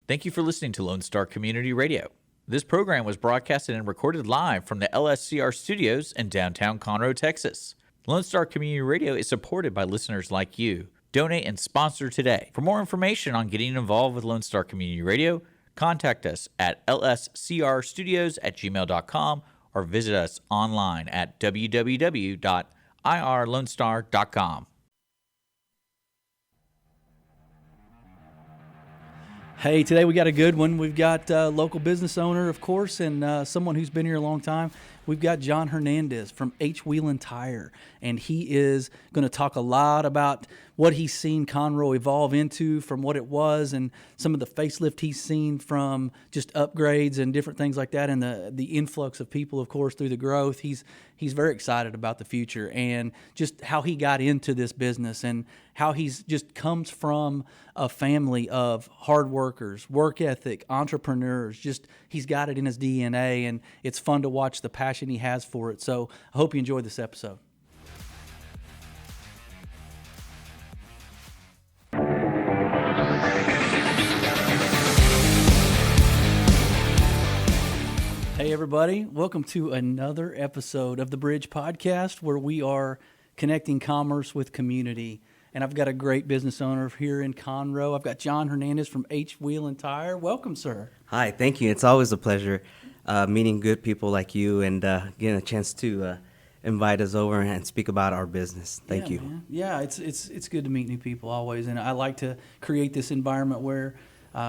Thank you for listening to Lone Star Community Radio. This program was broadcasted and recorded live from the LSCR studios in downtown Conroe, Texas. Lone Star Community Radio is supported by listeners like you. Donate and sponsor today. For more information on getting involved with Lone Star Community Radio, contact us at lscrstudios@gmail.com or visit us online at www.irlonestar.com. Hey, today we got a good one. We've got a local business owner, of course, and someone who's been here a long time. We've got John Hernandez from H. Wheelin' Tire, and he is going to talk a lot about what he's seen Conroe evolve into from what it was and some of the facelift he's seen from just upgrades and different things like that, and the influx of people, of course, through the growth. He's very excited about the future and just how he got into this business and how he's just comes from a family of hard workers, work ethic, entrepreneurs. Just he's got it in his DNA, and it's fun to watch the passion he has for it. So I hope you enjoyed this episode. Hey everybody, welcome to another episode of the Bridge Podcast, where we are connecting commerce with community. And I've got a great business owner here in Conroe. I've got John Hernandez from H. Wheelin' Tire. Welcome, sir. Hi, thank you. It's always a pleasure meeting good people like you and getting a chance to invite us over and speak about our business. Thank you. Man. Yeah, it's good to meet new people always, and I like to create this environment where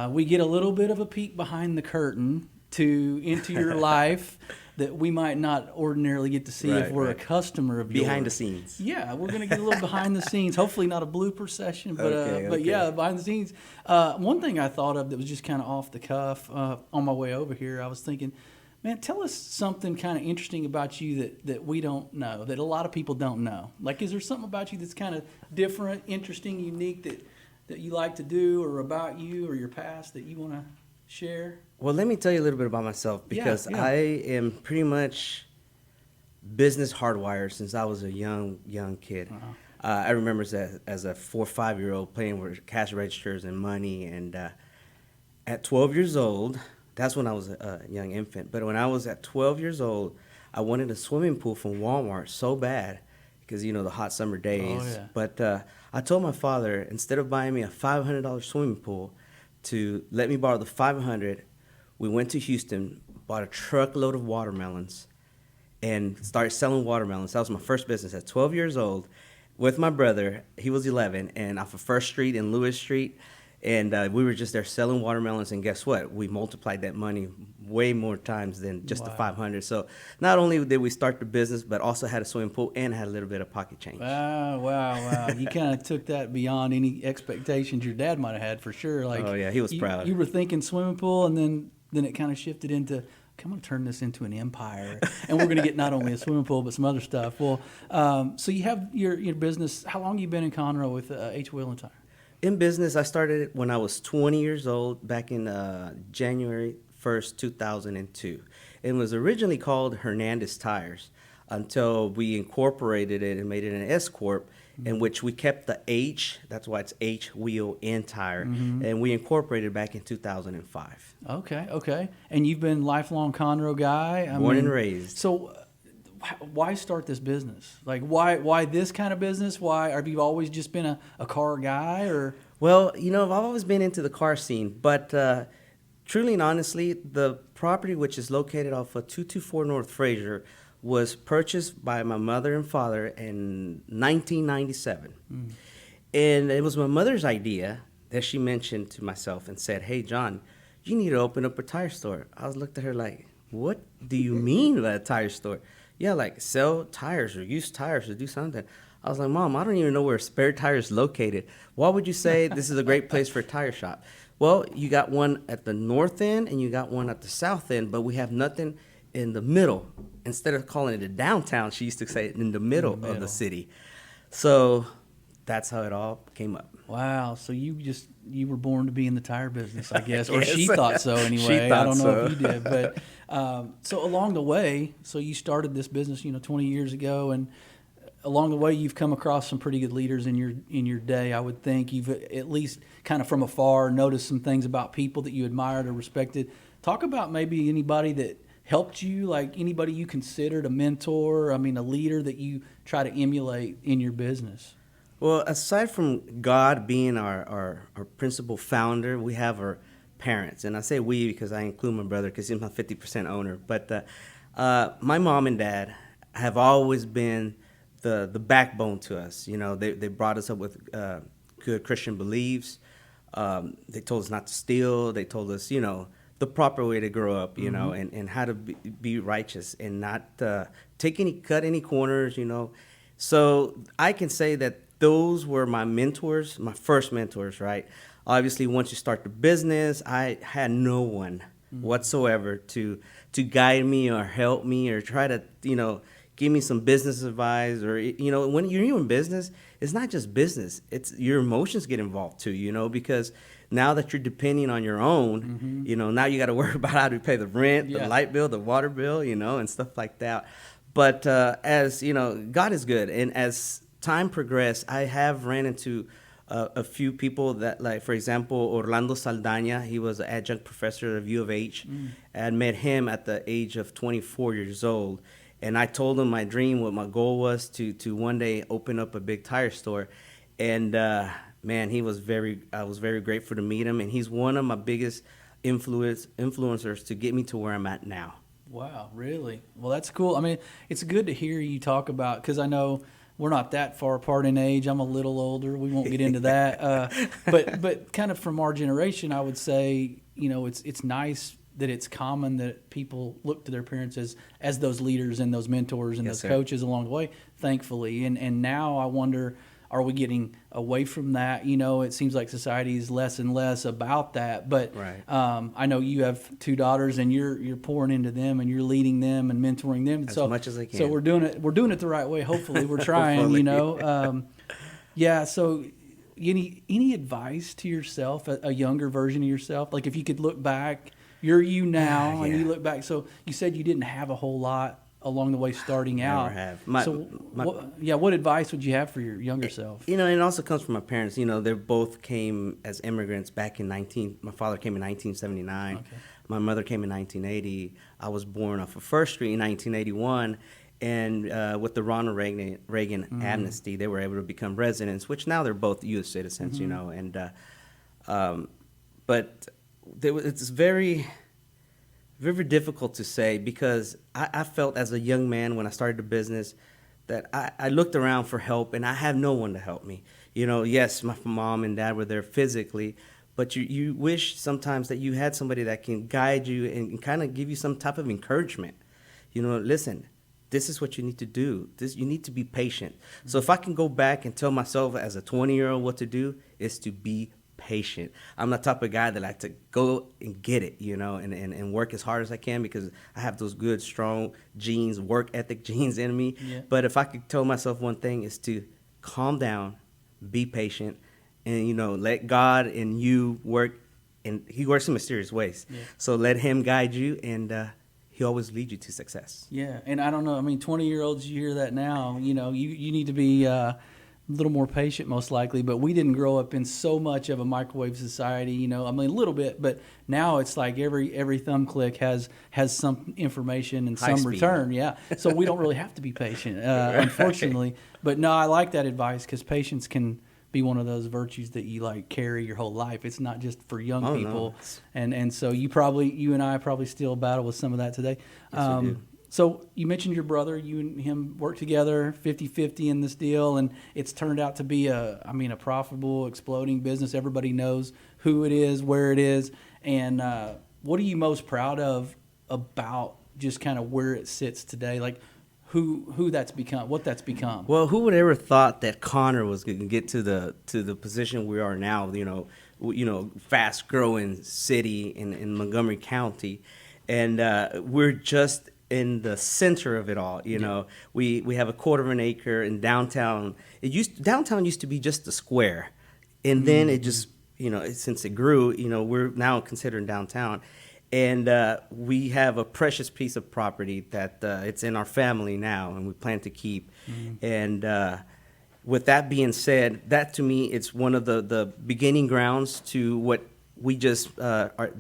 we get a little bit of a peek behind the curtain into your life that we might not ordinarily get to see if we're a customer of yours. Behind the scenes. Yeah, we're going to get a little behind the scenes. Hopefully not a blooper session, but Okay. but yeah, behind the scenes. One thing I thought of that was just kind of off the cuff on my way over here, I was thinking, man, tell us something kind of interesting about you that we don't know, that a lot of people don't know. Like, is there something about you that's kind of different, interesting, unique that you like to do, or about you or your past that you want to share? Well, let me tell you a little bit about myself, because I am pretty much business hardwired since I was a young kid. Uh-huh. I remember as a 4 or 5 year old playing with cash registers and money, and at 12 years old, that's when I was a young infant. But when I was at 12 years old, I wanted a swimming pool from Walmart so bad, because the hot summer days. Oh, yeah. But I told my father, instead of buying me a $500 swimming pool, to let me borrow the $500. We went to Houston, bought a truckload of watermelons, and started selling watermelons. That was my first business at 12 years old with my brother. He was 11, and off of First Street and Lewis Street. And we were just there selling watermelons, and guess what? We multiplied that money way more times than just the 500. So not only did we start the business, but also had a swimming pool and had a little bit of pocket change. Wow. You kind of took that beyond any expectations your dad might have had, for sure. Like, oh, yeah, he was proud. You were thinking swimming pool, and then it kind of shifted into, okay, I'm going to turn this into an empire. And we're going to get not only a swimming pool, but some other stuff. Well, so you have your business. How long have you been in Conroe with H. Wheelin' Tire? In business, I started when I was 20 years old, back in January 1st, 2002. It was originally called Hernandez Tires until we incorporated it and made it an S Corp, in which we kept the H, that's why it's H Wheelin' Tire, and we incorporated back in 2005. Okay. And you've been lifelong Conroe guy? Born and raised. So why start this business? Like, why this kind of business? Why have you always just been a car guy, or? Well, I've always been into the car scene, but truly and honestly, the property, which is located off of 224 North Frazier, was purchased by my mother and father in 1997. And it was my mother's idea that she mentioned to myself and said, "Hey, John, you need to open up a tire store." I looked at her like, "What do you mean by a tire store?" "Yeah, like sell tires or use tires or do something." I was like, "Mom, I don't even know where Spare Tire is located. Why would you say this is a great place for a tire shop?" "Well, you got one at the north end and you got one at the south end, but we have nothing in the middle." Instead of calling it a downtown, she used to say it in the middle of the city. So that's how it all came up. Wow. So you were born to be in the tire business, I guess, or Yes. she thought so anyway. She thought I don't know so. if you did, but so along the way, so you started this business, 20 years ago, and along the way, you've come across some pretty good leaders in your day. I would think you've at least kind of from afar noticed some things about people that you admired or respected. Talk about maybe anybody that helped you, like anybody you considered a mentor, I mean, a leader that you try to emulate in your business. Well, aside from God being our principal founder, we have our parents. And I say we because I include my brother because he's my 50% owner. But my mom and dad have always been the backbone to us. You know, they brought us up with good Christian beliefs. They told us not to steal. They told us, you know, the proper way to grow up, you know, and how to be righteous and not cut any corners, you know. So I can say that those were my mentors, my first mentors, right? Obviously, once you start the business, I had no one whatsoever to guide me or help me or try to, you know, give me some business advice. Or, you know, when you're in business, it's not just business. It's your emotions get involved too, you know, because now that you're depending on your own, you know, now you got to worry about how to pay the rent, the light bill, the water bill, you know, and stuff like that. But as, you know, God is good. And as time progressed, I have ran into a few people that, like, for example, Orlando Saldaña. He was an adjunct professor at U of H. I had met him at the age of 24 years old. And I told him my dream, what my goal was to one day open up a big tire store. And, man, I was very grateful to meet him. And he's one of my biggest influencers to get me to where I'm at now. Wow, really? Well, that's cool. I mean, it's good to hear you talk about, because I know we're not that far apart in age. I'm a little older. We won't get into that. But kind of from our generation, I would say, you know, it's nice that it's common that people look to their parents as those leaders and those mentors and those coaches along the way, thankfully. And now I wonder, are we getting away from that? You know, it seems like society is less and less about that. But I know you have two daughters, and you're pouring into them, and you're leading them and mentoring them. As much as I can. So we're doing it the right way. Hopefully, we're trying. You know, yeah. So, any advice to yourself, a younger version of yourself? Like if you could look back, you're you now, and you look back. So you said you didn't have a whole lot along the way starting out. Never have. What advice would you have for your younger self? You know, it also comes from my parents. You know, they both came as immigrants back in my father came in 1979. Okay. My mother came in 1980. I was born off of First Street in 1981. And with the Ronald Reagan amnesty, they were able to become residents, which now they're both U.S. citizens, you know. And but it's very difficult to say, because I felt as a young man when I started the business that I looked around for help, and I have no one to help me. You know, yes, my mom and dad were there physically, but you wish sometimes that you had somebody that can guide you and kind of give you some type of encouragement. You know, listen, this is what you need to do. You need to be patient. So if I can go back and tell myself as a 20-year-old what to do, is to be patient. I'm the type of guy that like to go and get it, you know, and work as hard as I can, because I have those good, strong genes, work ethic genes in me. Yeah. But if I could tell myself one thing, is to calm down, be patient, and, you know, let God and you work. And he works in mysterious ways. Yeah. So let him guide you, and he'll always lead you to success. Yeah, and I don't know. I mean, 20-year-olds, you hear that now. You know, you need to be a little more patient, most likely. But we didn't grow up in so much of a microwave society. You know, I mean, a little bit, but now it's like every thumb click has some information and some return. Yeah, so we don't really have to be patient, unfortunately. But no, I like that advice, because patience can be one of those virtues that you like carry your whole life. It's not just for young people. No. And so you and I probably still battle with some of that today. Yes, we do. So you mentioned your brother. You and him work together 50-50 in this deal, and it's turned out to be a profitable, exploding business. Everybody knows who it is, where it is. And what are you most proud of about just kind of where it sits today? Like, who that's become, what that's become. Well, who would ever thought that Conroe was going to get to the position we are now? You know, fast growing city in Montgomery County, and we're just in the center of it all. You know, we have a quarter of an acre in downtown. Downtown used to be just a square, and then it just, you know, since it grew, you know, we're now considered downtown. And we have a precious piece of property that it's in our family now, and we plan to keep. And with that being said, that to me, it's one of the beginning grounds to what we just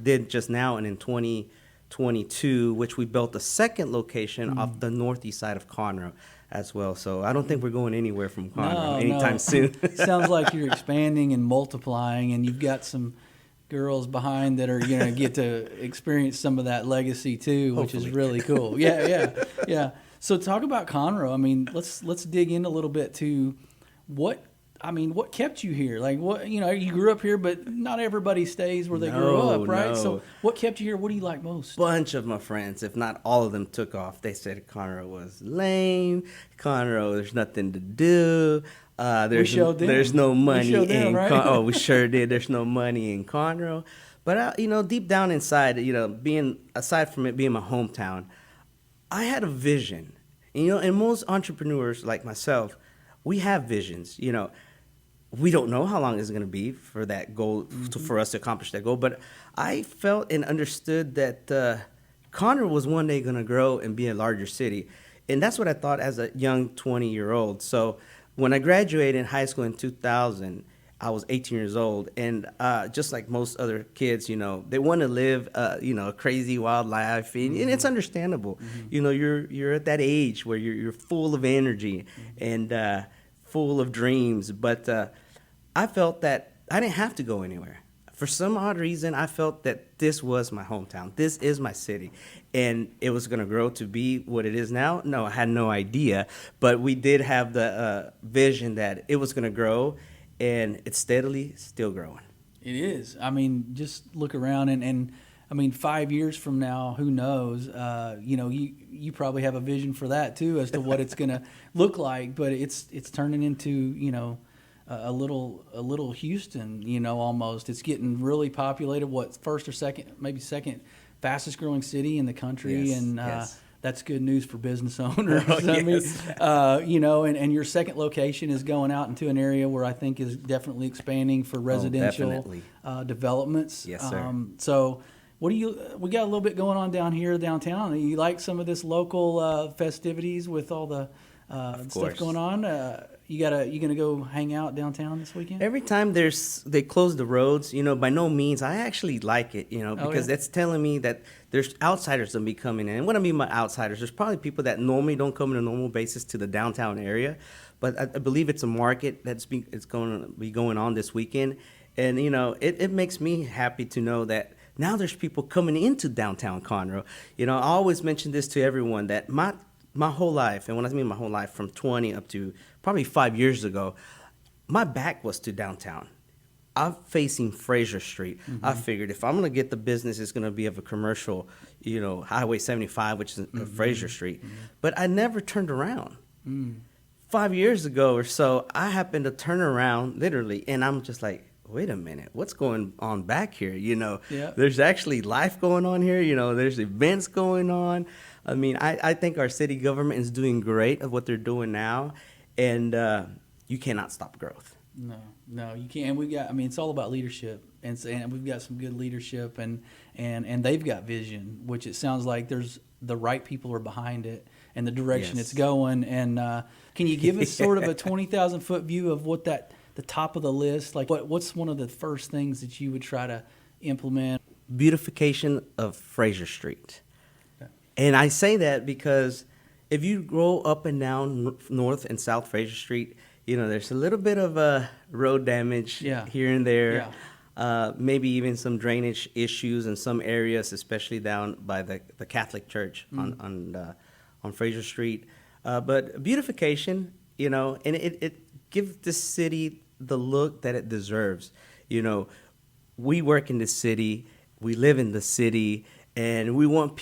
did just now, and in 2022, which we built a second location off the northeast side of Conroe as well. So I don't think we're going anywhere from Conroe anytime soon. Sounds like you're expanding and multiplying, and you've got some girls behind that are going to get to experience some of that legacy too, which is really cool. Yeah. So talk about Conroe. I mean, let's dig in a little bit to what kept you here? Like, what, you grew up here, but not everybody stays where they grew up, right? No. So what kept you here? What do you like most? Bunch of my friends, if not all of them, took off. They said Conroe was lame. Conroe, there's nothing to do. There's no money in right? Oh, we sure did. There's no money in Conroe. But, deep down inside, aside from it being my hometown, I had a vision. And most entrepreneurs like myself, we have visions. We don't know how long it's going to be for that goal, for us to accomplish that goal. But I felt and understood that Conroe was one day going to grow and be a larger city. And that's what I thought as a young 20-year-old. So when I graduated in high school in 2000, I was 18 years old. And just like most other kids, they want to live, a crazy, wild life. And it's understandable. You're at that age where you're full of energy and full of dreams. But I felt that I didn't have to go anywhere. For some odd reason, I felt that this was my hometown. This is my city. And it was going to grow to be what it is now. No, I had no idea. But we did have the vision that it was going to grow, and it's steadily still growing. It is. I mean, just look around and 5 years from now, who knows? You probably have a vision for that too, as to what it's going to look like. But it's turning into a little Houston, almost. It's getting really populated. What, first or second, maybe second fastest growing city in the country, Yes, and yes. that's good news for business owners. Yes. And your second location is going out into an area where I think is definitely expanding for residential definitely. Developments. Yes, sir. So we got a little bit going on downtown. You like some of this local festivities with all the stuff course. going on? You gonna go hang out downtown this weekend? Every time they close the roads, by no means, I actually like it, because that's telling me that there's outsiders that be coming in. And what I mean by outsiders, there's probably people that normally don't come on a normal basis to the downtown area, but I believe it's a market it's going to be going on this weekend. And, it makes me happy to know that now there's people coming into downtown Conroe. I always mention this to everyone that my whole life, and when I mean my whole life, from 20 up to probably 5 years ago, my back was to downtown. I'm facing Frazier Street. I figured if I'm going to get the business, it's going to be of a commercial, Highway 75, which is Frazier Street. But I never turned around. 5 years ago or so, I happened to turn around, literally, and I'm just like, wait a minute, what's going on back here? Yeah. There's actually life going on here. There's events going on. I mean, I think our city government is doing great at what they're doing now, and you cannot stop growth. No, you can't. It's all about leadership, and we've got some good leadership, and they've got vision, which it sounds like there's the right people are behind it and the direction Yes. it's going. And can you give us sort of a 20,000 foot view of what the top of the list, like what's one of the first things that you would try to implement? Beautification of Frazier Street. And I say that because if you go up and down North and South Frazier Street, there's a little bit of road damage here and there. Yeah. Maybe even some drainage issues in some areas, especially down by the Catholic Church on Frazier Street. But beautification, and it gives the city the look that it deserves. We work in the city, we live in the city, and we want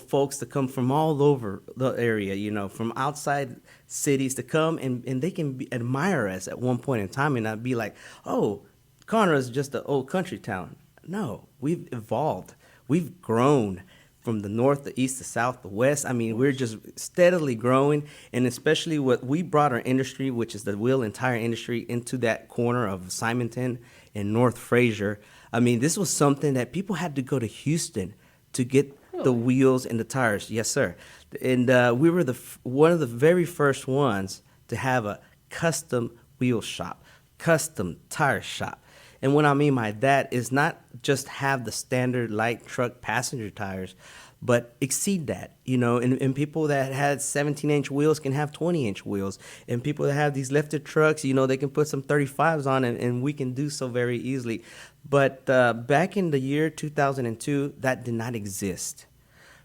folks to come from all over the area, from outside cities to come, and they can admire us at one point in time and not be like, oh, Conroe is just an old country town. No, we've evolved. We've grown from the north, the east, the south, the west. I mean, we're just steadily growing, and especially what we brought our industry, which is the wheel and tire industry, into that corner of Simonton and North Fraser. I mean, this was something that people had to go to Houston to get the Really? wheels and the tires. Yes, sir. And we were one of the very first ones to have a custom wheel shop, custom tire shop. And what I mean by that is not just have the standard light truck passenger tires, but exceed that, and people that had 17-inch wheels can have 20-inch wheels. And people that have these lifted trucks, they can put some 35s on it, and we can do so very easily. But back in the year 2002, that did not exist.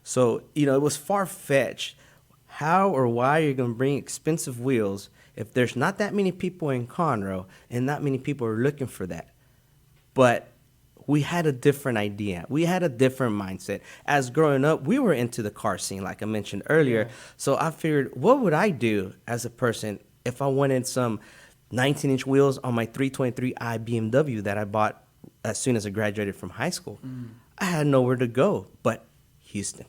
So, it was far-fetched. How or why you're going to bring expensive wheels if there's not that many people in Conroe and not many people are looking for that? But we had a different idea. We had a different mindset. As growing up, we were into the car scene, like I mentioned earlier. Yeah. So I figured, what would I do as a person if I wanted some 19-inch wheels on my 323i BMW that I bought as soon as I graduated from high school? I had nowhere to go but Houston.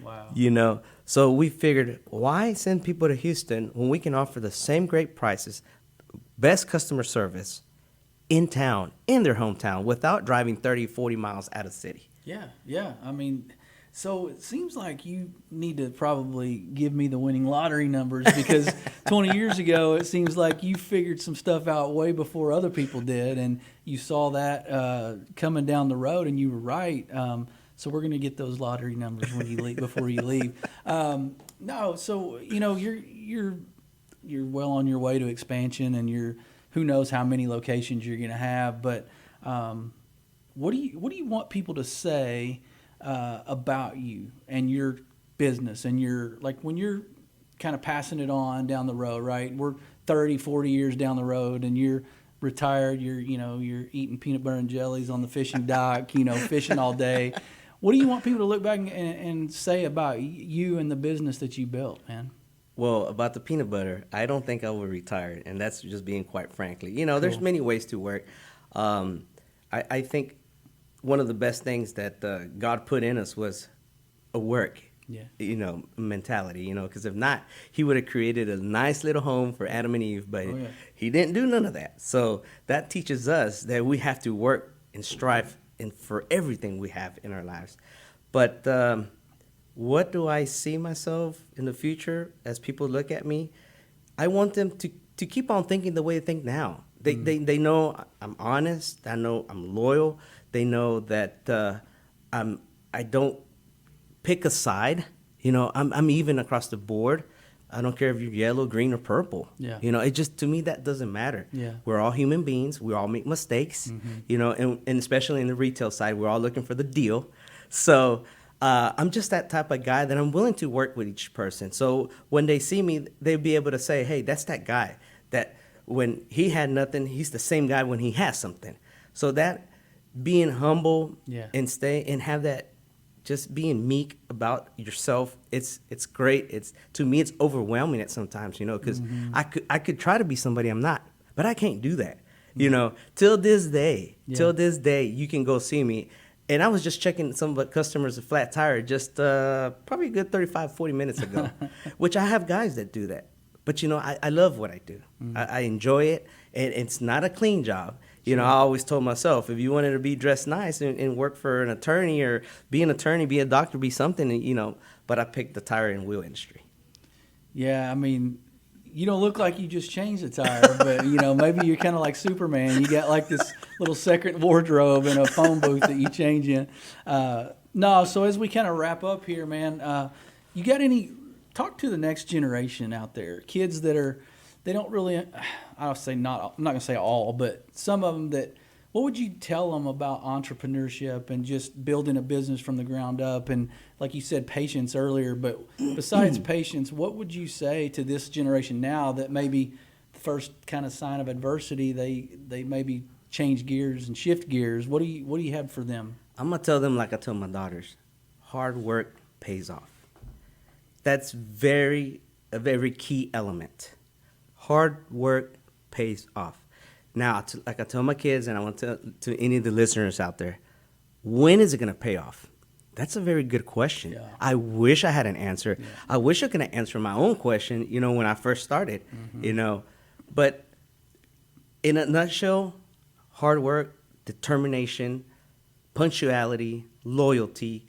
Wow. So we figured, why send people to Houston when we can offer the same great prices, best customer service in town, in their hometown, without driving 30, 40 miles out of the city? Yeah. I mean, so it seems like you need to probably give me the winning lottery numbers, because 20 years ago, it seems like you figured some stuff out way before other people did, and you saw that coming down the road, and you were right. So we're going to get those lottery numbers when you leave, before you leave. No, so you're well on your way to expansion, and who knows how many locations you're going to have. But what do you want people to say about you and your business, and when you're kind of passing it on down the road, right? We're 30, 40 years down the road, and you're retired. You're eating peanut butter and jellies on the fishing dock, fishing all day. What do you want people to look back and say about you and the business that you built, man? Well, about the peanut butter, I don't think I will retire, and that's just being quite frankly. There's many ways to work. I think one of the best things that God put in us was a work, mentality, because if not, he would have created a nice little home for Adam and Eve, but he didn't do none of that. So that teaches us that we have to work and strive for everything we have in our lives. But what do I see myself in the future as people look at me? I want them to keep on thinking the way they think now. They know I'm honest. I know I'm loyal. They know that I don't pick a side. I'm even across the board. I don't care if you're yellow, green, or purple. Yeah. It just, to me, that doesn't matter. Yeah. We're all human beings. We all make mistakes. And especially in the retail side, we're all looking for the deal. So I'm just that type of guy that I'm willing to work with each person. So when they see me, they'll be able to say, hey, that's that guy that when he had nothing, he's the same guy when he has something. So that being humble and have that, just being meek about yourself, it's great. To me, it's overwhelming at sometimes, because I could try to be somebody I'm not, but I can't do that. Till this day, you can go see me. And I was just checking some of the customers a flat tire just probably a good 35, 40 minutes ago, which I have guys that do that. But, I love what I do. I enjoy it, and it's not a clean job. I always told myself, if you wanted to be dressed nice and work for an attorney or be an attorney, be a doctor, be something, but I picked the tire and wheel industry. Yeah, I mean, you don't look like you just changed the tire, but, maybe you're kind of like Superman. You got like this little second wardrobe and a phone booth that you change in. No, so as we kind of wrap up here, man, you got talk to the next generation out there, kids that they don't really, I'm not going to say all, but some of them what would you tell them about entrepreneurship and just building a business from the ground up? And like you said, patience earlier, but besides patience, what would you say to this generation now that maybe the first kind of sign of adversity, they maybe change gears and shift gears? What do you have for them? I'm going to tell them like I tell my daughters, hard work pays off. That's a very key element. Hard work pays off. Now, like I tell my kids, and I want to any of the listeners out there, when is it going to pay off? That's a very good question. Yeah. I wish I had an answer. Yeah. I wish I could answer my own question, when I first started, But in a nutshell, hard work, determination, punctuality, loyalty,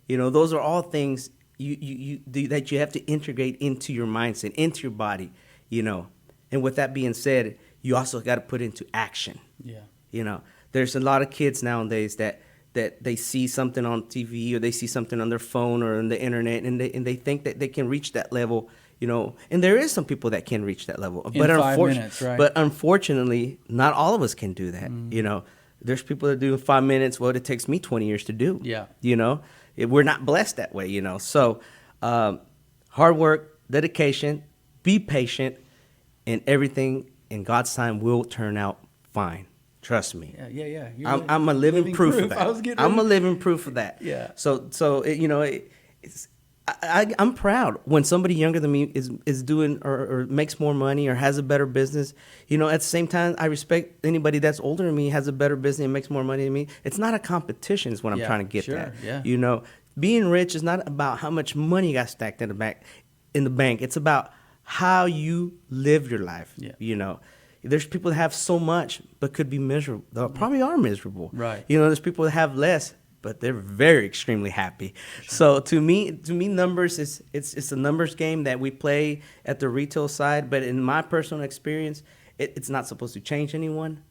Those are all things that you have to integrate into your mindset, into your body, And with that being said, you also got to put into action. Yeah. There's a lot of kids nowadays that they see something on TV or they see something on their phone or on the internet, and they think that they can reach that level, And there is some people that can reach that level, in 5 minutes, right? But unfortunately, not all of us can do that. There's people that do in 5 minutes what it takes me 20 years to do. Yeah. We're not blessed that way. So hard work, dedication, be patient, and everything in God's time will turn out fine. Trust me. Yeah. I'm a living proof of that. I'm a living proof of that. Yeah. So I'm proud when somebody younger than me is doing or makes more money or has a better business. At the same time, I respect anybody that's older than me, has a better business and makes more money than me. It's not a competition is what I'm trying to get at. Yeah. Being rich is not about how much money you got stacked in the bank. It's about how you live your life. Yeah. There's people that have so much but could be miserable. They probably are miserable. Right. There's people that have less, but they're very extremely happy. Sure. So to me, numbers it's a numbers game that we play at the retail side. But in my personal experience, it's not supposed to change anyone.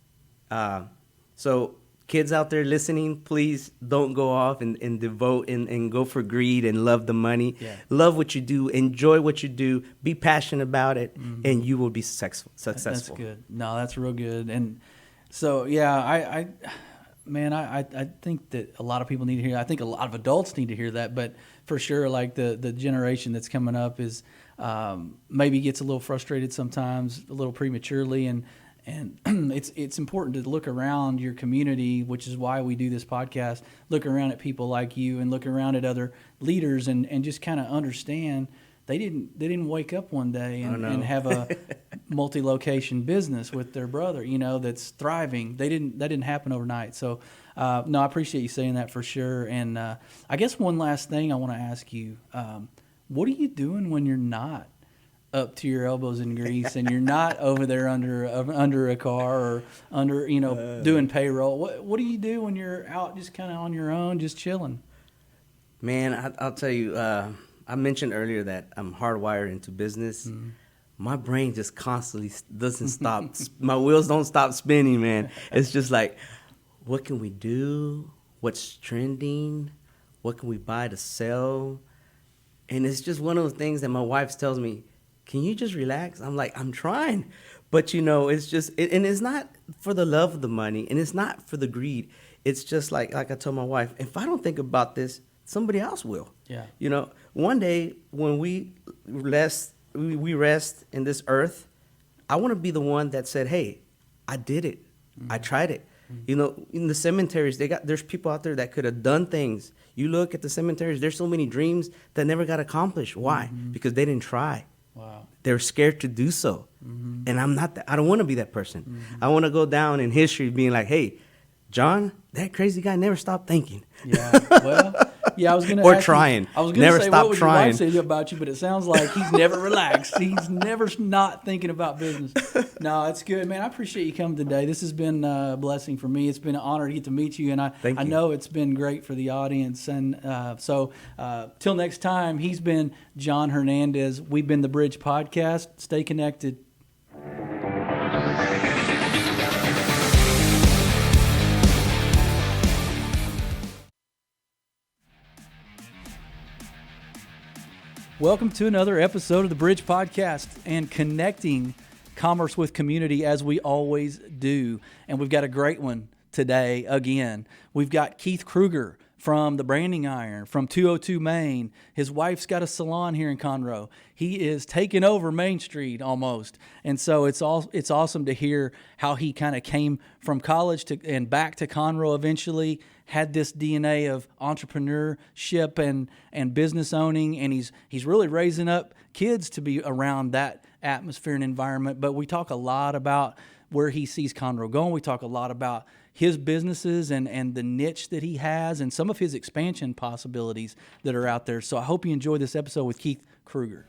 So kids out there listening, please don't go off and devote and go for greed and love the money. Yeah. Love what you do, enjoy what you do, be passionate about it, and you will be successful. That's good. No, that's real good. And so, yeah, I think that a lot of people need to hear. I think a lot of adults need to hear that. But for sure, like the generation that's coming up is maybe gets a little frustrated sometimes, a little prematurely, and it's important to look around your community, which is why we do this podcast. Look around at people like you, and look around at other leaders, and just kind of understand they didn't wake up one day and have a multi-location business with their brother, that's thriving. That didn't happen overnight. So, no, I appreciate you saying that for sure. And I guess one last thing I want to ask you: what are you doing when you're not up to your elbows in grease and you're not over there under a car or under doing payroll? What do you do when you're out just kind of on your own, just chilling? Man, I'll tell you. I mentioned earlier that I'm hardwired into business. Mm-hmm. My brain just constantly doesn't stop. My wheels don't stop spinning, man. It's just like, what can we do? What's trending? What can we buy to sell? And it's just one of those things that my wife tells me, can you just relax? I'm like, I'm trying. But, it's just, and it's not for the love of the money, and it's not for the greed. It's just like I told my wife, if I don't think about this, somebody else will. Yeah. One day when we rest in this earth, I want to be the one that said, hey, I did it. Mm-hmm. I tried it. Mm-hmm. In the cemeteries, there's people out there that could have done things. You look at the cemeteries, there's so many dreams that never got accomplished. Why? Mm-hmm. Because they didn't try. Wow. They're scared to do so. Mm-hmm. And I'm not that. I don't want to be that person. Mm-hmm. I want to go down in history being like, hey, John, that crazy guy never stopped thinking. Yeah, well, I was going to or trying. I was going to say, what would your wife say about you? But it sounds like he's never relaxed. He's never not thinking about business. No, it's good, man. I appreciate you coming today. This has been a blessing for me. It's been an honor to get to meet you, and I know it's been great for the audience. And so till next time, he's been John Hernandez. We've been The Bridge Podcast. Stay connected. Welcome to another episode of the Bridge Podcast and connecting commerce with community as we always do. And we've got a great one today again. We've got Keath Krueger from the Branding Iron from 202 Main. His wife's got a salon here in Conroe. He is taking over Main Street almost. And so it's awesome to hear how he kind of came from college and back to Conroe eventually, had this DNA of entrepreneurship and business owning, and he's really raising up kids to be around that atmosphere and environment. But we talk a lot about where he sees Conroe going. We talk a lot about his businesses and the niche that he has and some of his expansion possibilities that are out there. So I hope you enjoy this episode with Keath Krueger.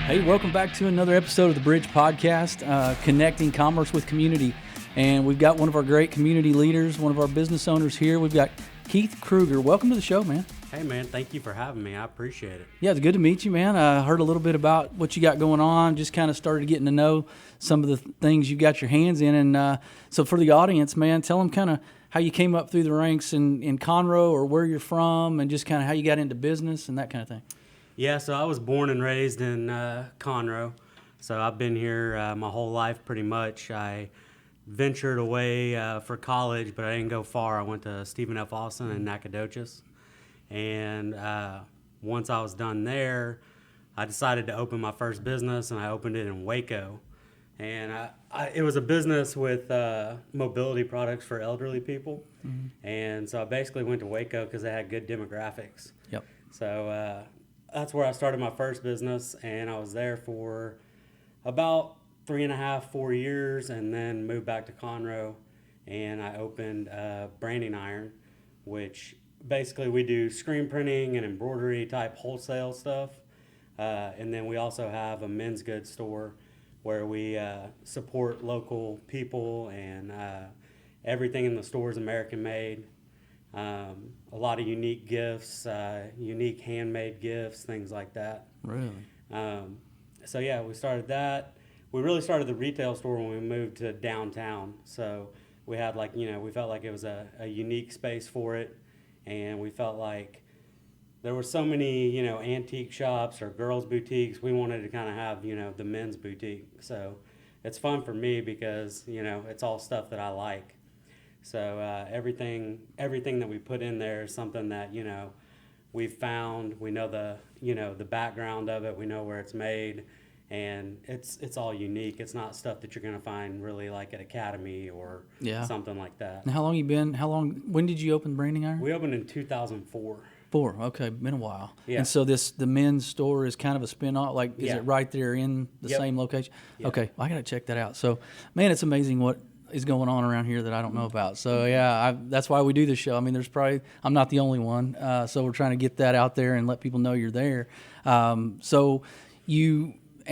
Hey, welcome back to another episode of the Bridge Podcast, connecting commerce with community. And we've got one of our great community leaders, one of our business owners here. We've got Keath Krueger. Welcome to the show, man. Hey, man, thank you for having me. I appreciate it. Yeah, it's good to meet you, man. I heard a little bit about what you got going on, just kind of started getting to know some of the things you got your hands in. And so for the audience, man, tell them kind of how you came up through the ranks in Conroe, or where you're from, and just kind of how you got into business and that kind of thing. Yeah, so I was born and raised in Conroe. So I've been here my whole life pretty much. I ventured away for college, but I didn't go far. I went to Stephen F. Austin in Nacogdoches. And once I was done there, I decided to open my first business, and I opened it in Waco. And it was a business with mobility products for elderly people. Mm-hmm. And so I basically went to Waco because they had good demographics. Yep. So that's where I started my first business, and I was there for about 3.5, 4 years, and then moved back to Conroe, and I opened Branding Iron, which basically we do screen printing and embroidery type wholesale stuff. And then we also have a men's goods store where we support local people, and everything in the store is American made. A lot of unique gifts, unique handmade gifts, things like that. Really? So yeah, we started that. We really started the retail store when we moved to downtown. So we had we felt like it was a unique space for it. And we felt like there were so many, antique shops or girls' boutiques. We wanted to kind of have, the men's boutique. So it's fun for me because, it's all stuff that I like. So everything that we put in there is something that, we've found. We know the background of it. We know where it's made. And it's all unique. It's not stuff that you're going to find really like at Academy or something like that. And how long you been? When did you open Branding Iron? We opened in 2004. Okay, been a while. Yeah. And so the men's store is kind of a spin-off, is it right there in the same location? Yep. Okay, I got to check that out. So, man, it's amazing what is going on around here that I don't know about. So, yeah, that's why we do this show. I mean, I'm not the only one. So we're trying to get that out there and let people know you're there. And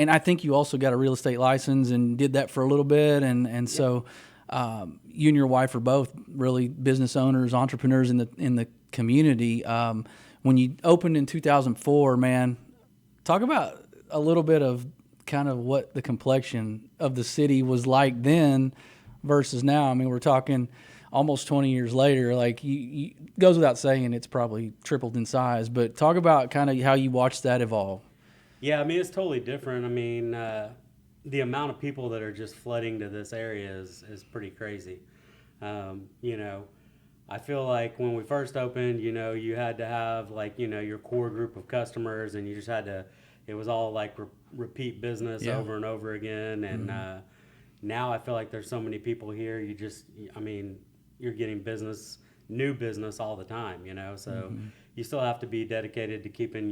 I think you also got a real estate license and did that for a little bit. So you and your wife are both really business owners, entrepreneurs in the community. When you opened in 2004, man, talk about a little bit of kind of what the complexion of the city was like then versus now. I mean, we're talking almost 20 years later. Like, goes without saying it's probably tripled in size. But talk about kind of how you watched that evolve. Yeah, I mean, it's totally different. I mean, the amount of people that are just flooding to this area is pretty crazy. I feel like when we first opened, you had to have your core group of customers, and you just had to, it was all like repeat business over and over again. And now I feel like there's so many people here, you're getting new business all the time, so you still have to be dedicated to keeping,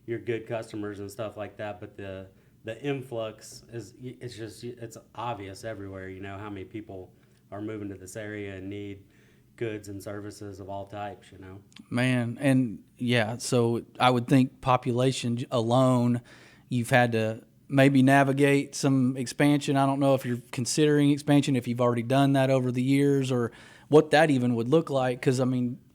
your good customers and stuff like that, but the influx it's obvious everywhere, how many people are moving to this area and need goods and services of all types, Man, and yeah, so I would think population alone, you've had to maybe navigate some expansion. I don't know if you're considering expansion, if you've already done that over the years, or what that even would look like, because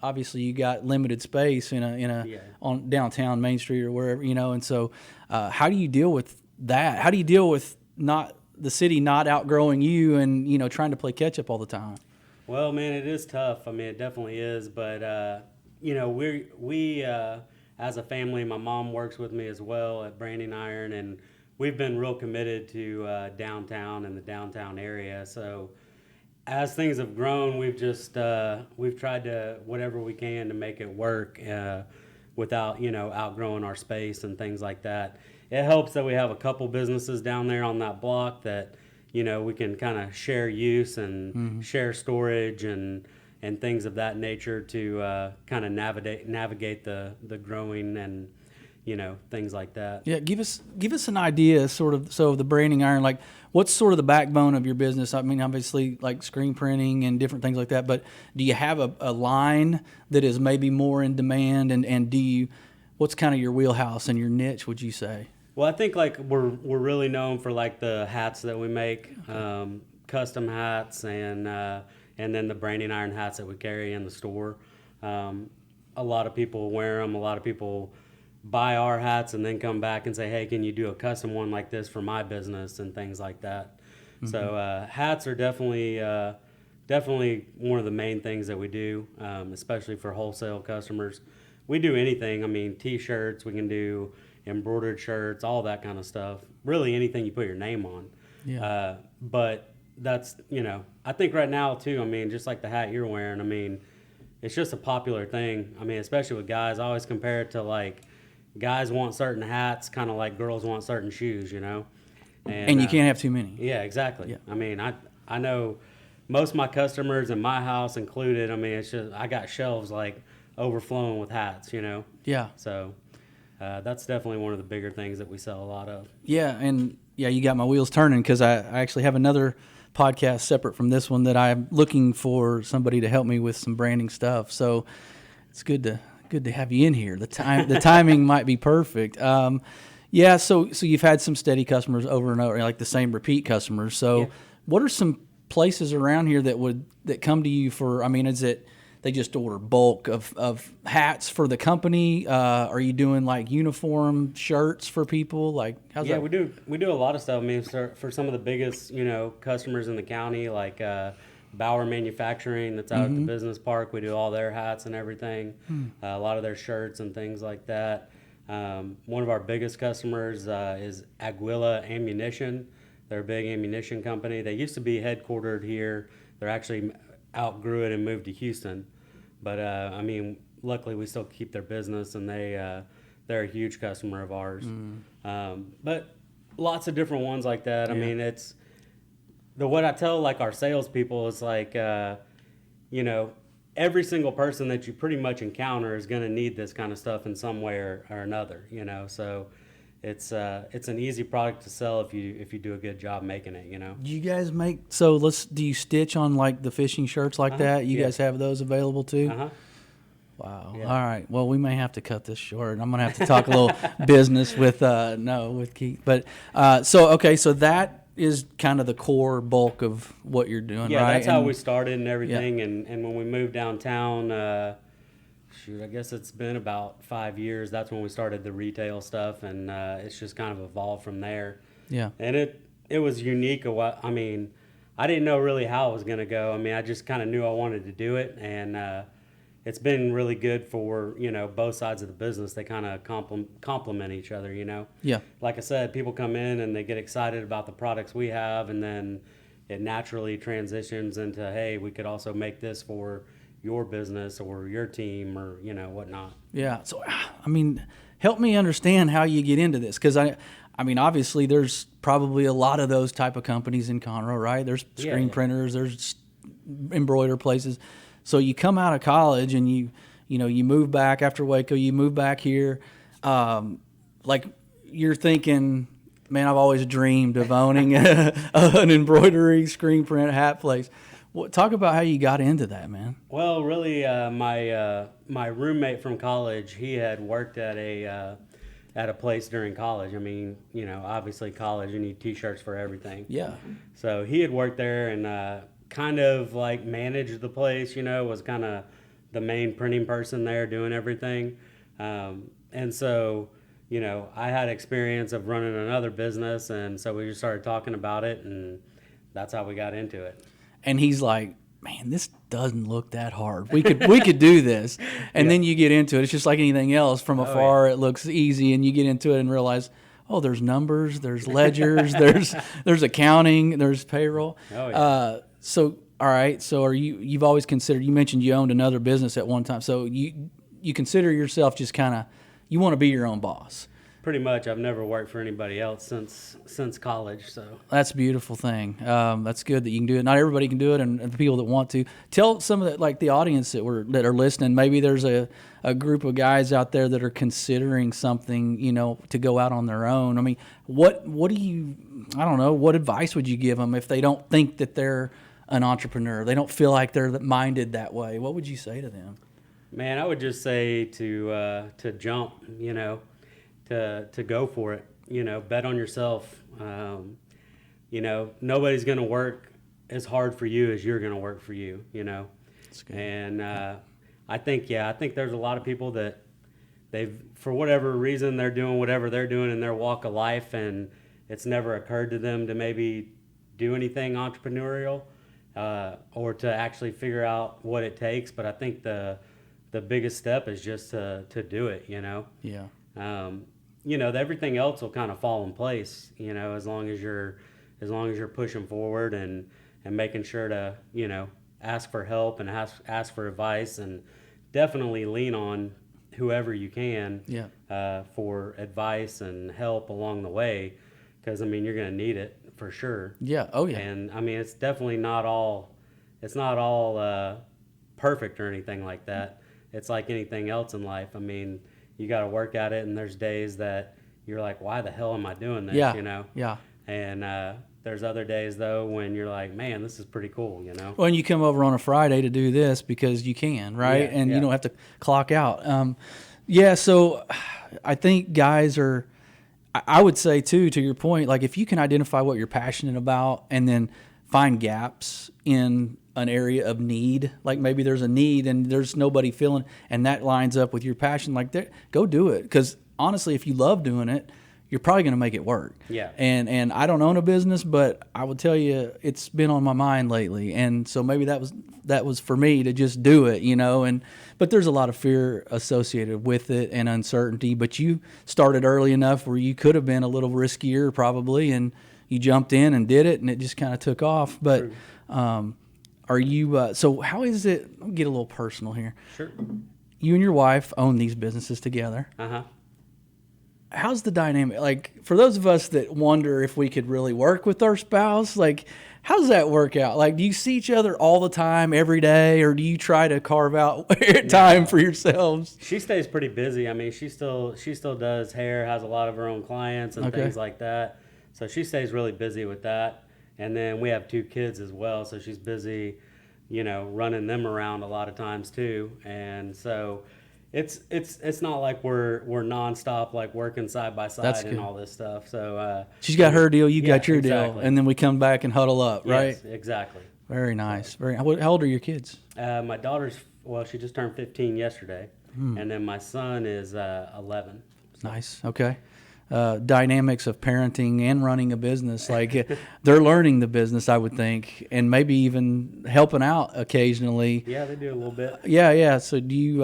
obviously you got limited space on downtown Main Street or wherever, and so how do you deal with that? How do you deal with the city not outgrowing you and trying to play catch up all the time? Well, man, it is tough. I mean, it definitely is, but we as a family, my mom works with me as well at Branding Iron, and we've been real committed to downtown and the downtown area. So as things have grown, we've tried to whatever we can to make it work without outgrowing our space and things like that. It helps that we have a couple businesses down there on that block that we can kind of share use and share storage and things of that nature to kind of navigate the growing and things like that. Yeah, give us an idea, sort of. So the Branding Iron, like, what's sort of the backbone of your business? I mean, obviously, like screen printing and different things like that. But do you have a line that is maybe more in demand? And what's kind of your wheelhouse and your niche? Would you say? Well, I think like we're really known for like the hats that we make, custom hats, and then the branding iron hats that we carry in the store. A lot of people wear them. A lot of people buy our hats and then come back and say, "Hey, can you do a custom one like this for my business?" and things like that. Mm-hmm. So hats are definitely one of the main things that we do, especially for wholesale customers. We do anything. I mean, T-shirts. We can do embroidered shirts, all that kind of stuff. Really anything you put your name on. Yeah. But that's, I think right now too, I mean, just like the hat you're wearing, I mean, it's just a popular thing. I mean, especially with guys, I always compare it to like guys want certain hats, kind of like girls want certain shoes, And you can't have too many. Yeah, exactly. Yeah. I mean, I know most of my customers and my house included, I mean, it's just, I got shelves like overflowing with hats, Yeah. So that's definitely one of the bigger things that we sell a lot of. Yeah, and you got my wheels turning because I actually have another podcast separate from this one that I'm looking for somebody to help me with some branding stuff. So it's good to have you in here. The timing might be perfect. So you've had some steady customers over and over, like the same repeat customers. So what are some places around here that come to you for? I mean, is it they just order bulk of hats for the company? Are you doing like uniform shirts for people? Like, how's that? We do a lot of stuff. I mean, for some of the biggest, customers in the county, like Bauer Manufacturing that's out at the business park. We do all their hats and everything, a lot of their shirts and things like that. One of our biggest customers is Aguila Ammunition. They're a big ammunition company. They used to be headquartered here. They're actually outgrew it and moved to Houston. But I mean, luckily we still keep their business, and they're a huge customer of ours. But lots of different ones like that. I mean, it's what I tell like our salespeople is like, every single person that you pretty much encounter is going to need this kind of stuff in some way or another. So it's an easy product to sell if you do a good job making it. Do you guys make do you stitch on like the fishing shirts like that? You guys have those available too? Wow. Yeah. All right. Well, we may have to cut this short. I'm going to have to talk a little business with Keith. But so that is kind of the core bulk of what you're doing, right? Yeah, that's how we started and everything. Yeah. And when we moved downtown, I guess it's been about 5 years. That's when we started the retail stuff, and it's just kind of evolved from there. Yeah. And it was unique. I mean, I didn't know really how it was going to go. I mean, I just kind of knew I wanted to do it, and it's been really good for, both sides of the business. They kind of complement each other, Yeah. Like I said, people come in and they get excited about the products we have, and then it naturally transitions into, hey, we could also make this for your business or your team or, whatnot. Yeah. So, I mean, help me understand how you get into this. Because, I mean, obviously there's probably a lot of those type of companies in Conroe, right? There's screen printers, there's embroider places. So you come out of college and you move back after Waco, you move back here. Like you're thinking, man, I've always dreamed of owning an embroidery screen print hat place. Talk about how you got into that, man. Well, really, my roommate from college, he had worked at a place during college. I mean, obviously college, you need T-shirts for everything. Yeah. So he had worked there and kind of like managed the place, was kind of the main printing person there doing everything. And so, I had experience of running another business, and so we just started talking about it, and that's how we got into it. And he's like, man, this doesn't look that hard. We could do this. And then you get into it. It's just like anything else. From afar, it looks easy, and you get into it and realize, oh, there's numbers, there's ledgers, there's accounting, there's payroll. Oh, yeah. So, all right. So you've always considered, you mentioned you owned another business at one time. So you consider yourself just kind of, you want to be your own boss. Pretty much. I've never worked for anybody else since college. So that's a beautiful thing. That's good that you can do it. Not everybody can do it, and the people that want to. Tell some of the audience that are listening. Maybe there's a group of guys out there that are considering something, to go out on their own. I mean, what advice would you give them if they don't think that they're an entrepreneur? They don't feel like they're minded that way. What would you say to them? Man, I would just say to jump, to go for it. bet on yourself. Nobody's going to work as hard for you as you're going to work for you, That's good. And I think there's a lot of people that for whatever reason, they're doing whatever they're doing in their walk of life, and it's never occurred to them to maybe do anything entrepreneurial or to actually figure out what it takes. But I think the biggest step is just to do it, Yeah. Everything else will kind of fall in place, as long as you're pushing forward and making sure to, ask for help and ask for advice, and definitely lean on whoever you can for advice and help along the way, because you're going to need it for sure. Yeah. Oh yeah. And it's definitely not all perfect or anything like that. It's like anything else in life. You got to work at it, and there's days that you're like, why the hell am I doing this? Yeah. Yeah. And there's other days though when you're like, man, this is pretty cool, Well, and you come over on a Friday to do this because you can, right? Yeah, and yeah. you don't have to clock out. So I think guys are, I would say too, to your point, like if you can identify what you're passionate about and then find gaps in an area of need, like maybe there's a need and there's nobody filling, and that lines up with your passion, like go do it. Because honestly, if you love doing it, you're probably going to make it work. Yeah. And I don't own a business, but I will tell you, it's been on my mind lately. And so maybe that was for me to just do it, but there's a lot of fear associated with it and uncertainty, but you started early enough where you could have been a little riskier probably, and you jumped in and did it, and it just kind of took off. But, are you, so how is it, I'll get a little personal here. Sure. You and your wife own these businesses together. Uh-huh. How's the dynamic? Like, for those of us that wonder if we could really work with our spouse, like, how does that work out? Like, do you see each other all the time, every day, or do you try to carve out time for yourselves? She stays pretty busy. She still does hair, has a lot of her own clients and things like that. So she stays really busy with that. And then we have 2 kids as well, so she's busy, running them around a lot of times too. And so it's not like we're nonstop, like working side by side and all this stuff. So she's got her deal, you got your deal, exactly. and then we come back and huddle up, right? Yes, exactly. Very nice. How old are your kids? My daughter's, she just turned 15 yesterday, and then my son is 11. Nice. Okay. Dynamics of parenting and running a business, like they're learning the business, I would think, and maybe even helping out occasionally. Yeah, they do a little bit. Yeah. So do you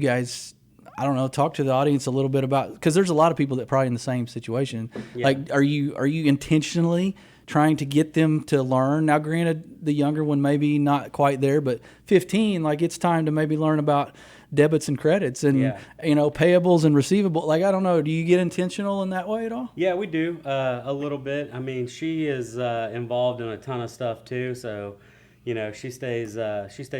guys, I don't know, talk to the audience a little bit about, because there's a lot of people that are probably in the same situation. Yeah. Like, are you intentionally trying to get them to learn? Now, granted, the younger one maybe not quite there, but 15, like it's time to maybe learn about debits and credits and payables and receivables. Like, I don't know, do you get intentional in that way at all? Yeah, we do a little bit. She is involved in a ton of stuff too, so she stays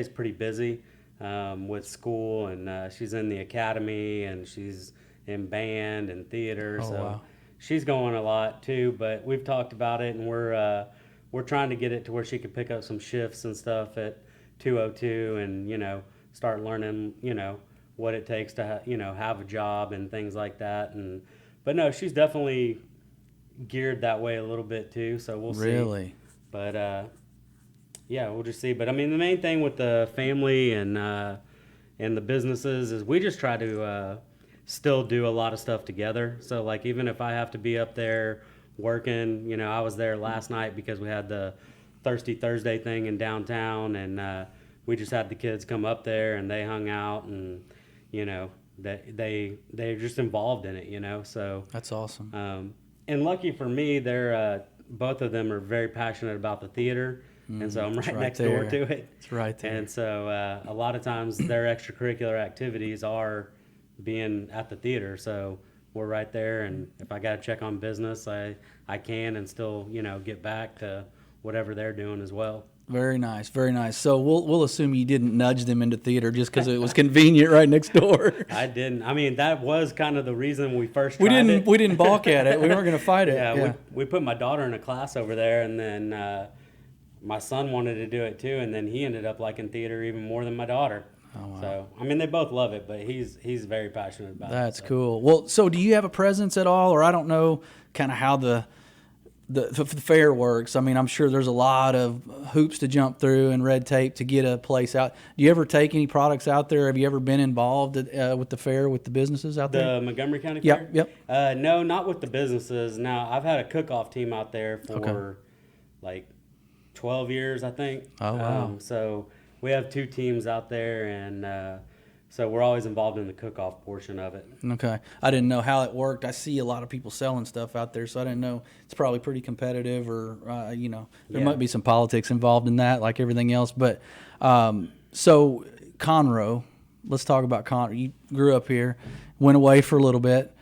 pretty busy with school, and she's in the academy, and she's in band and theater. Wow. She's going a lot too. But we've talked about it, and we're trying to get it to where she could pick up some shifts and stuff at 202, and start learning, what it takes to have a job and things like that. But no, she's definitely geared that way a little bit too. So we'll see. Really? But we'll just see. But the main thing with the family and the businesses is we just try to still do a lot of stuff together. So like, even if I have to be up there working, I was there last night because we had the Thirsty Thursday thing in downtown, and we just had the kids come up there and they hung out, and they're just involved in it, so That's awesome. and lucky for me, they're both of them are very passionate about the theater, and so I'm right next door to it. It's right there. And so a lot of times their extracurricular activities are being at the theater, so we're right there, and if I got to check on business, I can, and still get back to whatever they're doing as well. Very nice, very nice. So we'll assume you didn't nudge them into theater just because it was convenient right next door. I didn't. That was kind of the reason we first tried it. We didn't balk at it. We weren't going to fight it. Yeah. We put my daughter in a class over there, and then my son wanted to do it too, and then he ended up liking theater even more than my daughter. So, I mean, they both love it, but he's very passionate about it. That's so. cool. Well, so do you have a presence at all, or I don't know kind of how the fair works? I mean, I'm sure there's a lot of hoops to jump through and red tape to get a place out. Do you ever take any products out there? Have you ever been involved with the fair, with the businesses out there? The Montgomery County Yep, Fair? yep. No, not with the businesses. Now, I've had a cook-off team out there for like 12 years, I think. Oh, wow. So we have 2 teams out there, and so we're always involved in the cook-off portion of it. Okay. I didn't know how it worked. I see a lot of people selling stuff out there, so I didn't know. It's probably pretty competitive, or, there might be some politics involved in that, like everything else. But so Conroe, let's talk about Conroe. You grew up here, went away for a little bit.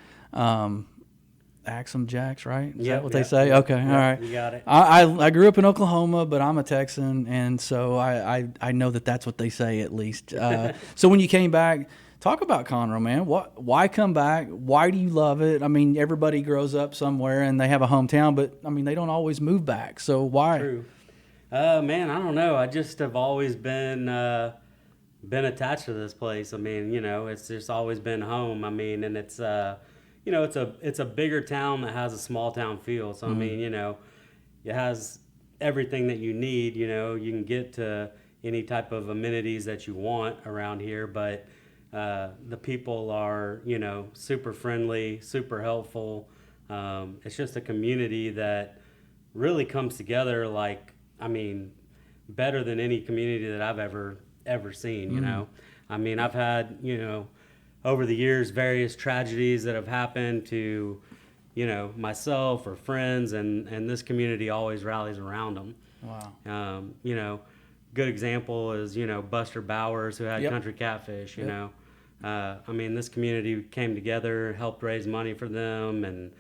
Axum Jacks, right? Is that what they say? Okay, all right. You got it. I grew up in Oklahoma, but I'm a Texan, and so I know that's what they say at least. So when you came back, talk about Conroe, man. Why come back? Why do you love it? I mean, everybody grows up somewhere and they have a hometown, but I mean, they don't always move back. So why? True. Man, I don't know. I just have always been attached to this place. I mean, it's just always been home. I mean, and it's it's a bigger town that has a small town feel. So, I mean, it has everything that you need. You can get to any type of amenities that you want around here, but the people are, super friendly, super helpful. It's just a community that really comes together better than any community that I've ever seen, I mean, I've had, over the years, various tragedies that have happened to, myself or friends, and this community always rallies around them. Wow. Good example is, Buster Bowers, who had Yep. Country Catfish, Yep. I mean, this community came together, helped raise money for them, and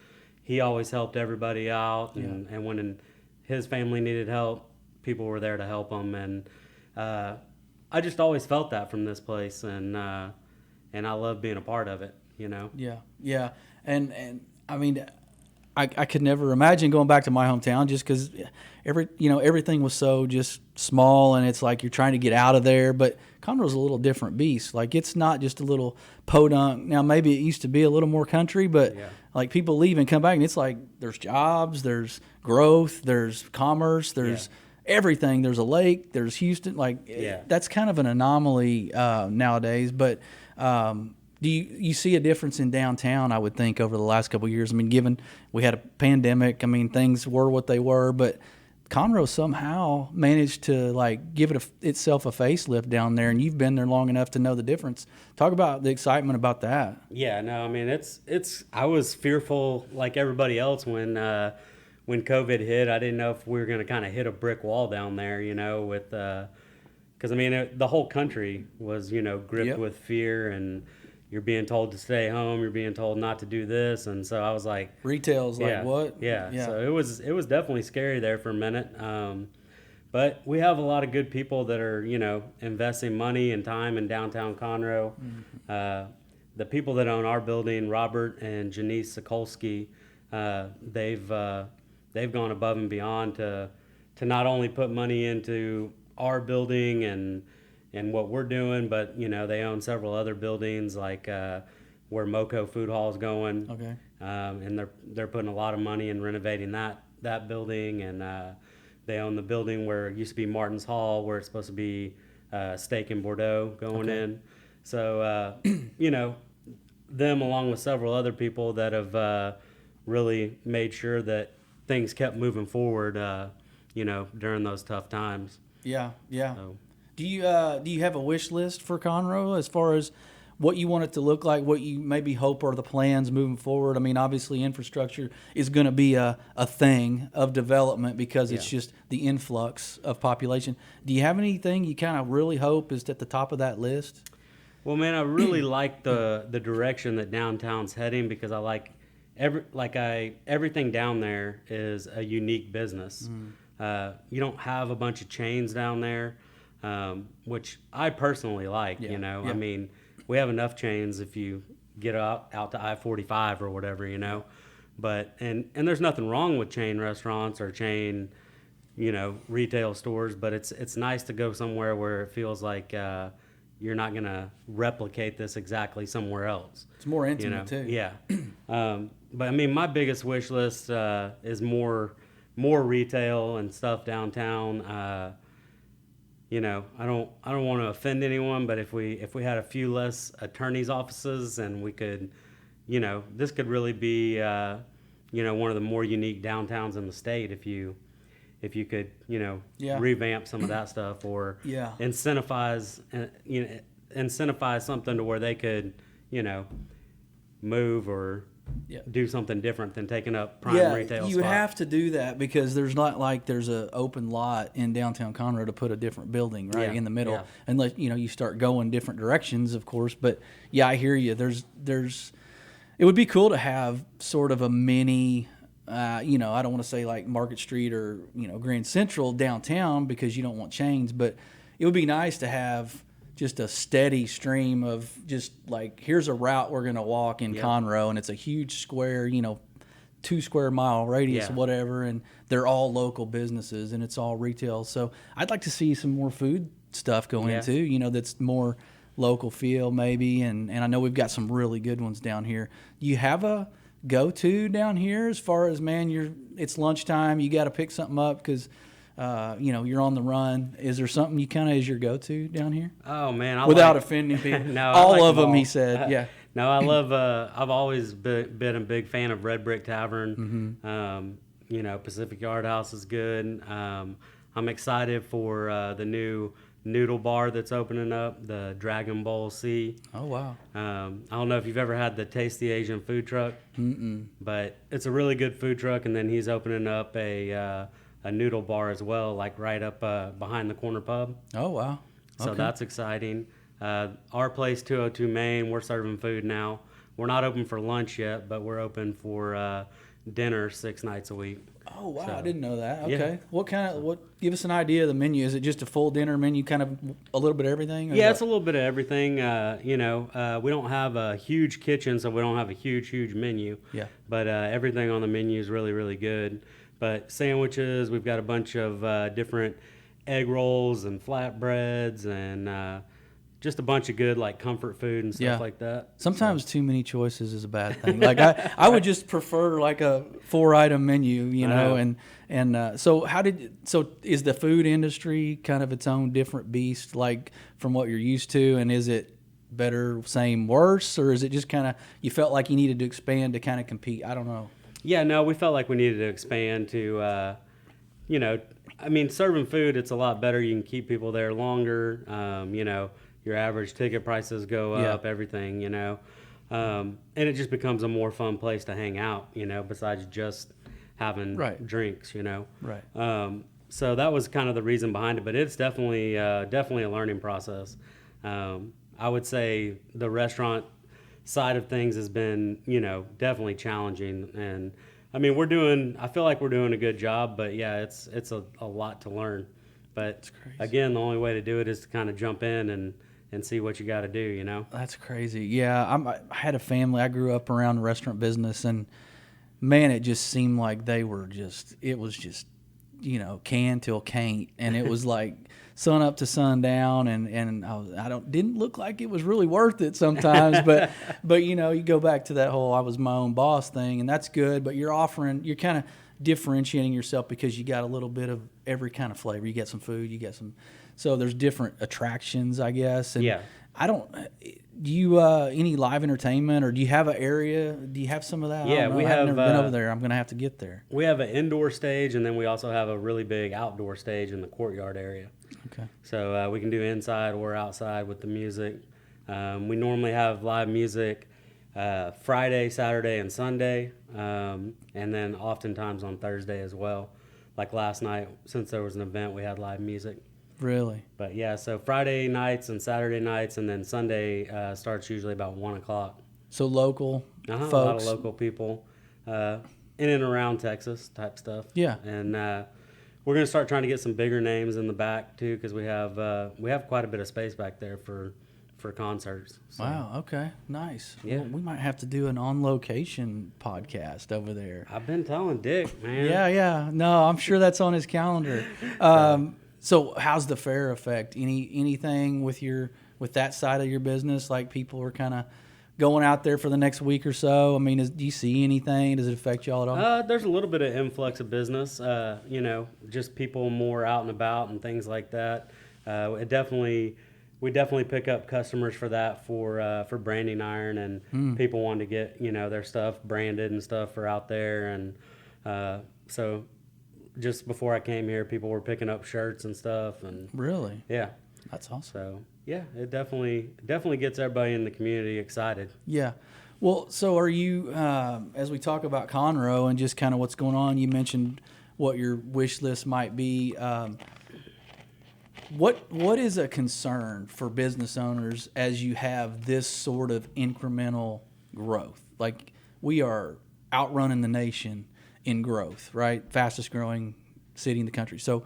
he always helped everybody out. And when his family needed help, people were there to help them. And I just always felt that from this place, and I love being a part of it, Yeah. And I mean, I could never imagine going back to my hometown, just because everything was so just small, and it's like you're trying to get out of there. But Conroe's a little different beast. Like, it's not just a little podunk. Now, maybe it used to be a little more country, but like, people leave and come back, and it's like there's jobs, there's growth, there's commerce, there's everything. There's a lake, there's Houston. Like, that's kind of an anomaly nowadays. But do you see a difference in downtown, I would think, over the last couple of years? I mean, given we had a pandemic, I mean, things were what they were, but Conroe somehow managed to give itself a facelift down there, and you've been there long enough to know the difference. Talk about the excitement about that. Yeah, no, I mean, I was fearful like everybody else when COVID hit. I didn't know if we were going to kind of hit a brick wall down there, with because I mean, the whole country was, gripped with fear, and you're being told to stay home, you're being told not to do this, and so I was like, retail's like, what? Yeah. So it was definitely scary there for a minute. But we have a lot of good people that are, investing money and time in downtown Conroe. Mm-hmm. The people that own our building, Robert and Janice Sokolsky, they've gone above and beyond to not only put money into our building and what we're doing, but they own several other buildings, like where Moco Food Hall is going. Okay. And they're putting a lot of money in renovating that building, and they own the building where it used to be Martin's Hall, where it's supposed to be Steak and Bordeaux going in. So them, along with several other people that have really made sure that things kept moving forward, during those tough times. Yeah. So. Do you have a wish list for Conroe as far as what you want it to look like, what you maybe hope are the plans moving forward? I mean, obviously infrastructure is going to be a thing of development because it's just the influx of population. Do you have anything you kind of really hope is at the top of that list? Well, man, I really like the direction that downtown's heading, because I like everything down there is a unique business. You don't have a bunch of chains down there. Which I personally like, I mean, we have enough chains if you get out to I-45 or whatever, but, and there's nothing wrong with chain restaurants or chain, retail stores, but it's nice to go somewhere where it feels like, you're not gonna replicate this exactly somewhere else. It's more intimate too. Yeah. But I mean, my biggest wish list is more retail and stuff downtown. You know, I don't want to offend anyone, but if we had a few less attorneys' offices, and we could, you know, this could really be, you know, one of the more unique downtowns in the state if you could, you know, revamp some of that stuff, or incentivize something to where they could, you know, move or do something different than taking up prime retail you spot. have to do that, because there's not like there's an open lot in downtown Conroe to put a different building in the middle, unless, you know, you start going different directions, of course. But yeah, I hear you. There's it would be cool to have sort of a mini, you know, I don't want to say like Market Street or, you know, Grand Central downtown, because you don't want chains, but it would be nice to have just a steady stream of just like, here's a route we're going to walk in Conroe, and it's a huge square, you know, 2 square mile radius, whatever, and they're all local businesses and it's all retail. So I'd like to see some more food stuff going into, you know, that's more local feel maybe, and I know we've got some really good ones down here. Do you have a go-to down here as far as, man, it's lunchtime, you got to pick something up because you know, you're on the run? Is there something you kind of is your go-to down here? Oh man, without offending people. No, all of them, he said. Yeah. No, I love. I've always been a big fan of Red Brick Tavern. You know, Pacific Yard House is good. I'm excited for the new noodle bar that's opening up, the Dragon Bowl C. Oh wow. I don't know if you've ever had the Tasty Asian food truck, but it's a really good food truck. And then he's opening up a noodle bar as well, like right up behind the corner pub. Oh wow. So that's exciting. Our place, 202 Main, we're serving food now. We're not open for lunch yet, but we're open for dinner 6 nights a week. Oh wow, I didn't know that. Okay. What give us an idea of the menu? Is it just a full dinner menu, kind of a little bit of everything? Yeah, it's a little bit of everything. You know, we don't have a huge kitchen, so we don't have a huge menu. Yeah. But everything on the menu is really, really good. But sandwiches, we've got a bunch of different egg rolls and flatbreads, and just a bunch of good like comfort food and stuff like that. Sometimes too many choices is a bad thing. Like I would just prefer like a 4-item menu, you know. And so is the food industry kind of its own different beast, like from what you're used to? And is it better, same, worse, or is it just kind of you felt like you needed to expand to kind of compete? I don't know. Yeah, no, we felt like we needed to expand to, you know, I mean, serving food, it's a lot better. You can keep people there longer. You know, your average ticket prices go up, everything, you know. And it just becomes a more fun place to hang out, you know, besides just having drinks, you know. Right. So that was kind of the reason behind it, but it's definitely a learning process. I would say the restaurant side of things has been, you know, definitely challenging. And I mean, I feel like we're doing a good job, but yeah, it's a lot to learn. But again, the only way to do it is to kind of jump in and see what you got to do, you know? That's crazy. Yeah. I had a family. I grew up around the restaurant business, and man, it just seemed like it was just, you know, can till can't. And it was like sun up to sundown, and didn't look like it was really worth it sometimes, but you know, you go back to that whole I was my own boss thing, and that's good, but you're kind of differentiating yourself because you got a little bit of every kind of flavor. You get some food, so there's different attractions, I guess. And do you any live entertainment, or do you have an area? Do you have some of that? Yeah, I've never been over there. I'm going to have to get there. We have an indoor stage, and then we also have a really big outdoor stage in the courtyard area. Okay. So we can do inside or outside with the music. We normally have live music Friday, Saturday, and Sunday, and then oftentimes on Thursday as well. Like last night, since there was an event, we had live music. Really? But yeah, so Friday nights and Saturday nights, and then Sunday starts usually about 1 o'clock. So local folks? A lot of local people in and around Texas type stuff. Yeah. And we're going to start trying to get some bigger names in the back too, because we have quite a bit of space back there for concerts. So. Wow. Okay. Nice. Yeah. Well, we might have to do an on-location podcast over there. I've been telling Dick, man. Yeah. No, I'm sure that's on his calendar. So how's the fair affect anything with your with that side of your business? Like people are kind of going out there for the next week or so. I mean, do you see anything? Does it affect y'all at all? There's a little bit of influx of business, just people more out and about and things like that. We definitely pick up customers for that for branding iron, and people want to get, their stuff branded and stuff for out there. And so just before I came here, people were picking up shirts and stuff. And Really? yeah. That's awesome. So yeah, it definitely gets everybody in the community excited. Yeah. Well, so are you, as we talk about Conroe and just kind of what's going on, you mentioned what your wish list might be. What is a concern for business owners as you have this sort of incremental growth? Like we are outrunning the nation in growth, right? Fastest growing city in the country. So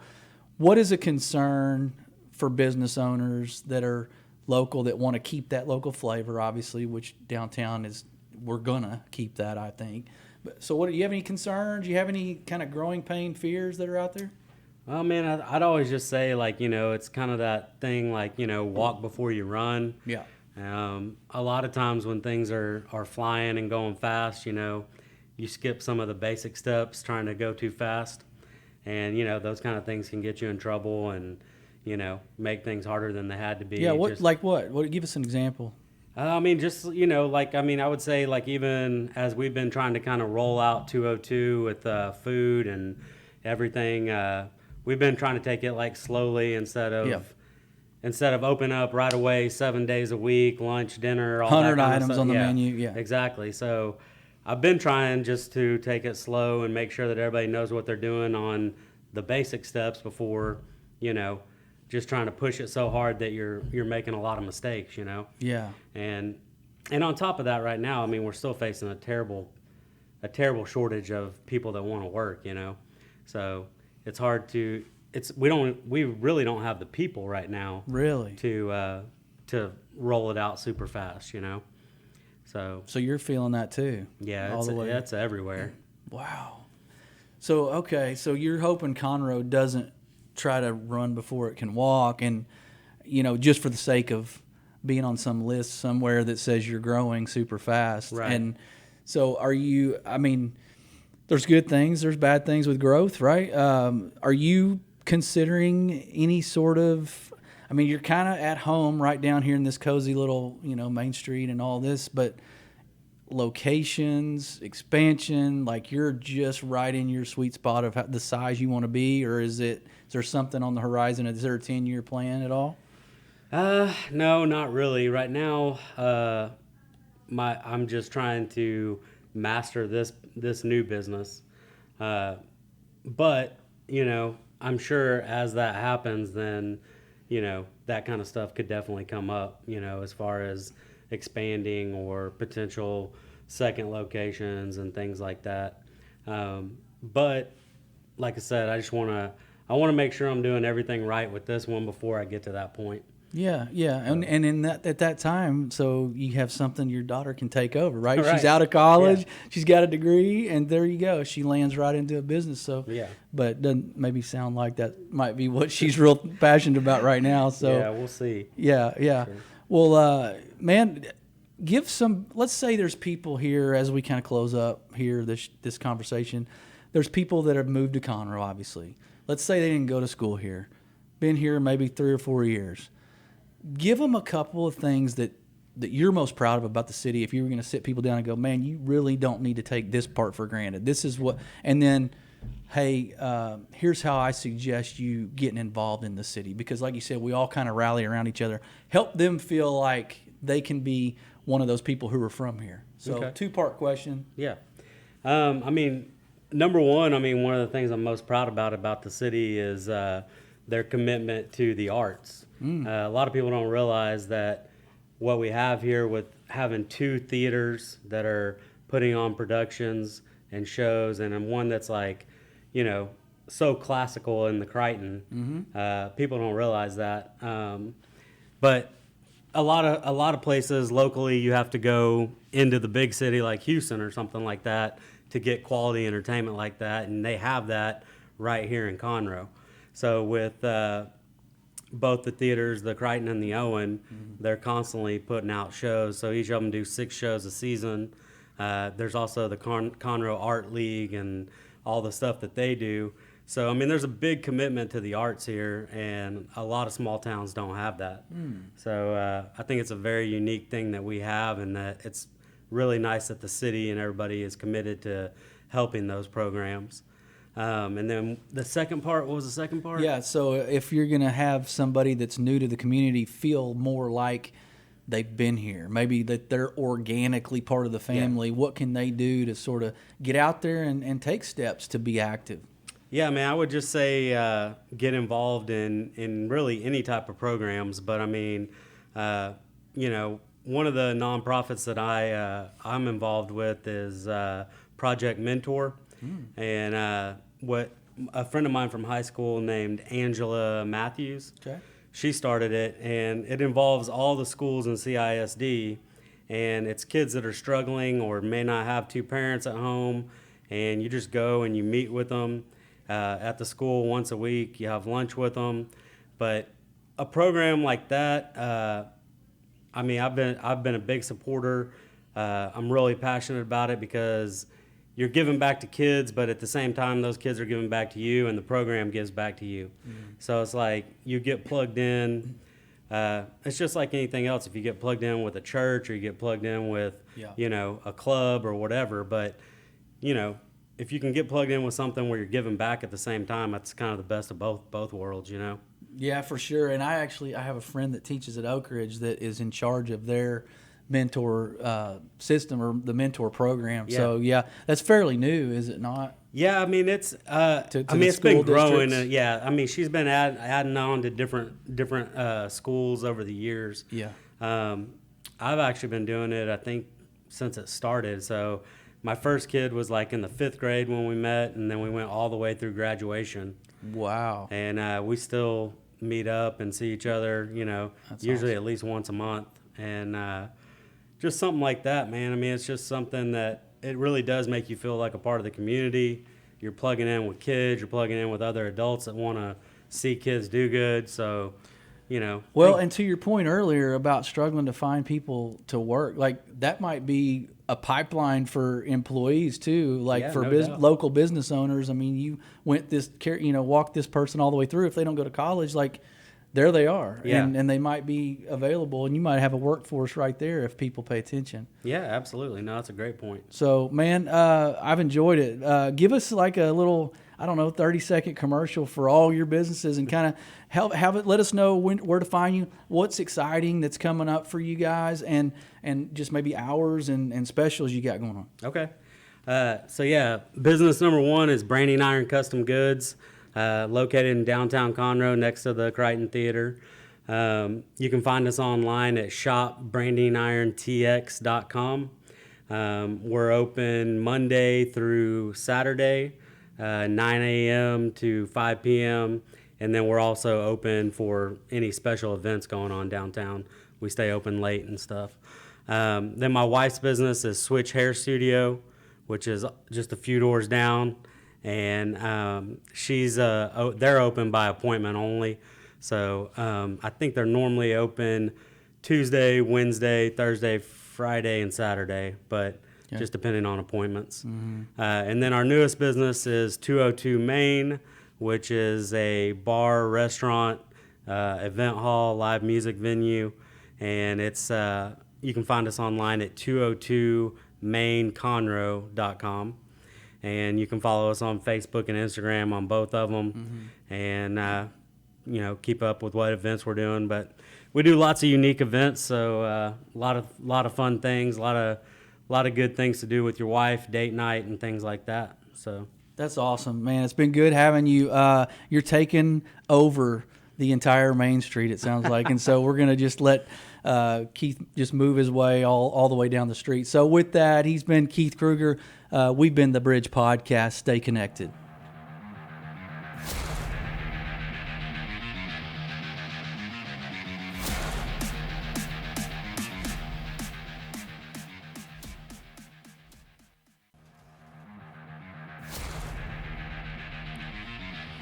what is a concern for business owners that are local that want to keep that local flavor, obviously, which downtown is, we're going to keep that, I think. But, so do you have any concerns? Do you have any kind of growing pain fears that are out there? Well, man, I'd always just say, it's kind of that thing, walk before you run. Yeah. A lot of times when things are flying and going fast, you skip some of the basic steps trying to go too fast. And, those kind of things can get you in trouble and, make things harder than they had to be. Yeah, what? Give us an example. I would say, even as we've been trying to kind of roll out 202 with food and everything, we've been trying to take it slowly instead of open up right away 7 days a week, lunch, dinner, all 100 that kind items of stuff. on the Yeah, menu. Yeah, exactly. So I've been trying just to take it slow and make sure that everybody knows what they're doing on the basic steps before, just trying to push it so hard that you're making a lot of mistakes, Yeah. And on top of that, right now, we're still facing a terrible shortage of people that want to work, So it's hard to. We really don't have the people right now. Really? To roll it out super fast, So you're feeling that too? yeah, it's everywhere. Wow. So you're hoping Conroe doesn't try to run before it can walk, and just for the sake of being on some list somewhere that says you're growing super fast. Right. And so are you? There's good things, there's bad things with growth, right? Are you considering any sort of? You're kind of at home right down here in this cozy little, Main Street and all this, but locations, expansion, you're just right in your sweet spot of the size you want to be, or is there something on the horizon? Is there a 10-year plan at all? No, not really. Right now, I'm just trying to master this new business. But, I'm sure as that happens, then, that kind of stuff could definitely come up, as far as expanding or potential second locations and things like that. But like I said, I want to make sure I'm doing everything right with this one before I get to that point. Yeah. And in at that time, so you have something your daughter can take over, right? Right. She's out of college, Yeah. She's got a degree, and there you go. She lands right into a business. So Yeah. But it doesn't maybe sound like that might be what she's real passionate about right now. So Yeah, we'll see. Yeah. Sure. Well, man, let's say there's people here as we kind of close up here this conversation. There's people that have moved to Conroe, obviously. Let's say they didn't go to school here, been here maybe 3 or 4 years. Give them a couple of things that you're most proud of about the city. If you were going to sit people down and go, man, you really don't need to take this part for granted. This is what, and then, hey, here's how I suggest you getting involved in the city. Because like you said, we all kind of rally around each other. Help them feel like they can be one of those people who are from here. So Okay. 2-part question. Yeah. Number one, one of the things I'm most proud about the city is their commitment to the arts. A lot of people don't realize that what we have here with having 2 theaters that are putting on productions and shows, and one that's so classical in the Crichton. People don't realize that. But a lot of places locally, you have to go into the big city like Houston or something like that to get quality entertainment like that, and they have that right here in Conroe. So with both the theaters, the Crichton and the Owen, they're constantly putting out shows. So each of them do 6 shows a season. There's also the Conroe Art League and all the stuff that they do. So, I mean, there's a big commitment to the arts here, and a lot of small towns don't have that. So I think it's a very unique thing that we have, and that it's really nice that the city and everybody is committed to helping those programs. And then the second part, what was the second part? Yeah, so if you're going to have somebody that's new to the community feel more like they've been here, maybe that they're organically part of the family, what can they do to sort of get out there and take steps to be active? Yeah, man, I would just say get involved in really any type of programs. But I mean, you know, one of the nonprofits that I'm involved with is Project Mentor, and what a friend of mine from high school named Angela Matthews. Okay. She started it, and it involves all the schools in CISD, and it's kids that are struggling or may not have 2 parents at home, and you just go and you meet with them at the school once a week. You have lunch with them. But a program like that, I mean, I've been a big supporter. I'm really passionate about it because you're giving back to kids, but at the same time, those kids are giving back to you, and the program gives back to you. So it's like you get plugged in. It's just like anything else. If you get plugged in with a church or you get plugged in with, you know, a club or whatever, but, you know, if you can get plugged in with something where you're giving back at the same time, that's kind of the best of both worlds, you know? Yeah, for sure. And I have a friend that teaches at Oak Ridge that is in charge of their mentor system or the mentor program. Yeah. So yeah, that's fairly new, is it not? Yeah, I mean it's to I mean the it's been school growing. districts? Yeah, I mean she's been adding on to different schools over the years. Yeah. I've actually been doing it, I think, since it started. So my first kid was like in the 5th grade when we met, and then we went all the way through graduation. Wow. And we still meet up and see each other, you know, That's usually awesome. at least once a month. And just something like that, man. I mean, it's just something that it really does make you feel like a part of the community. You're plugging in with kids. You're plugging in with other adults that want to see kids do good. So, you know. Well, and to your point earlier about struggling to find people to work, like that might be a pipeline for employees too, like Yeah, for no doubt. local business owners. I mean, you walked this person all the way through. If they don't go to college, like there they are, Yeah. and they might be available, and you might have a workforce right there if people pay attention. Yeah, absolutely. No, that's a great point. So, man, I've enjoyed it. Give us like a little, I don't know, 30-second commercial for all your businesses, and kind of let us know where to find you, what's exciting that's coming up for you guys, and just maybe hours and specials you got going on. Okay. So, yeah, business number 1 is Branding Iron Custom Goods, located in downtown Conroe next to the Crichton Theater. You can find us online at shopbrandingirontx.com. We're open Monday through Saturday, 9 a.m. to 5 p.m. And then we're also open for any special events going on downtown. We stay open late and stuff. Then my wife's business is Switch Hair Studio, which is just a few doors down. And they're open by appointment only. So I think they're normally open Tuesday, Wednesday, Thursday, Friday, and Saturday, but just depending on appointments. And then our newest business is 202 Main, which is a bar, restaurant, event hall, live music venue. And it's you can find us online at 202mainconroe.com. And you can follow us on Facebook and Instagram on both of them, and you know, keep up with what events we're doing. But we do lots of unique events, so a lot of fun things, a lot of good things to do with your wife, date night, and things like that. So That's awesome, man. It's been good having you. You're taking over the entire Main Street, it sounds like, and so we're gonna just let Keith just move his way all the way down the street. So with that, he's been Keith Krueger. We've been the Bridge Podcast. Stay connected.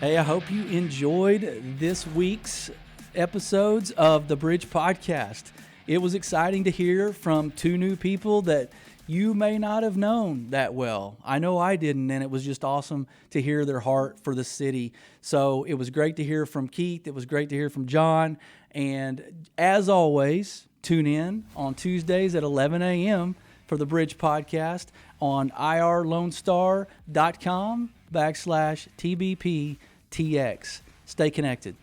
Hey, I hope you enjoyed this week's episodes of the Bridge Podcast. It was exciting to hear from two new people that you may not have known that well. I know I didn't, and it was just awesome to hear their heart for the city. So it was great to hear from Keith. It was great to hear from John. And as always, tune in on Tuesdays at 11 a.m. for the Bridge Podcast on irlonestar.com/TBPTX. Stay connected.